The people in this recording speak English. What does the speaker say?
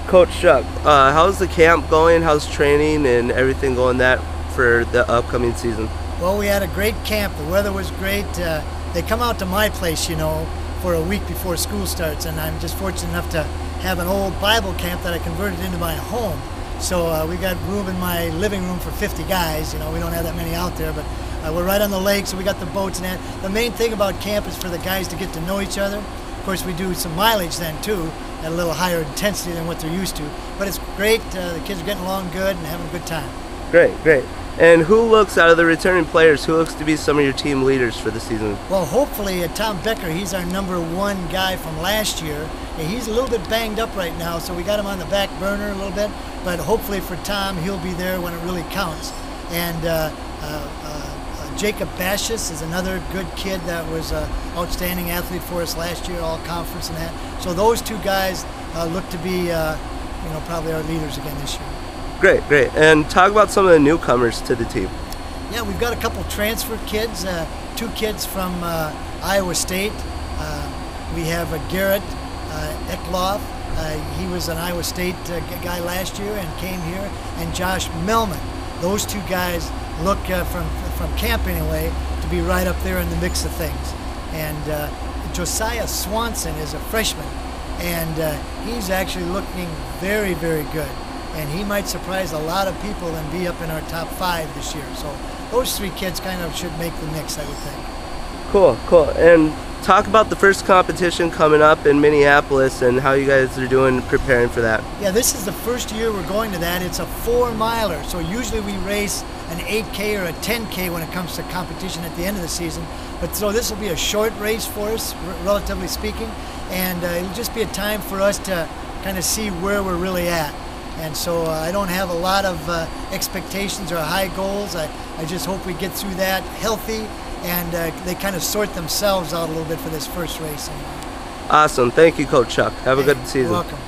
Coach Schuck, how's the camp going? How's training and everything going that for the upcoming season? Well, we had a great camp. The weather was great. They come out to my place, for a week before school starts, and I'm just fortunate enough to have an old Bible camp that I converted into my home. So we got room in my living room for 50 guys. We don't have that many out there, but we're right on the lake, so we got the boats and that. The main thing about camp is for the guys to get to know each other. Of course, we do some mileage then too, at a little higher intensity than what they're used to. But it's great. The kids are getting along good and having a good time. Great, great. And who looks, out of the returning players, who looks to be some of your team leaders for the season? Well, hopefully Tom Becker, he's our #1 guy from last year. And he's a little bit banged up right now, so we got him on the back burner a little bit. But hopefully for Tom, he'll be there when it really counts. And Jacob Bashis is another good kid that was an outstanding athlete for us last year, all conference and that. So those two guys look to be, probably our leaders again this year. Great, great. And talk about some of the newcomers to the team. Yeah, we've got a couple transfer kids, 2 kids from Iowa State. We have Garrett Eckloff. He was an Iowa State guy last year and came here. And Josh Melman. Those 2 guys look, from camp anyway, to be right up there in the mix of things. And Josiah Swanson is a freshman, and he's actually looking very, very good. And he might surprise a lot of people and be up in our top 5 this year. So those 3 kids kind of should make the mix, I would think. Cool, cool. And talk about the first competition coming up in Minneapolis and how you guys are doing preparing for that. Yeah, this is the first year we're going to that. It's a 4-miler. So usually we race an 8K or a 10K when it comes to competition at the end of the season. But so this will be a short race for us, relatively speaking. And it'll just be a time for us to kind of see where we're really at. And so I don't have a lot of expectations or high goals. I just hope we get through that healthy, and they kind of sort themselves out a little bit for this first race. Awesome. Thank you, Coach Schuck. Have a good season. You're welcome.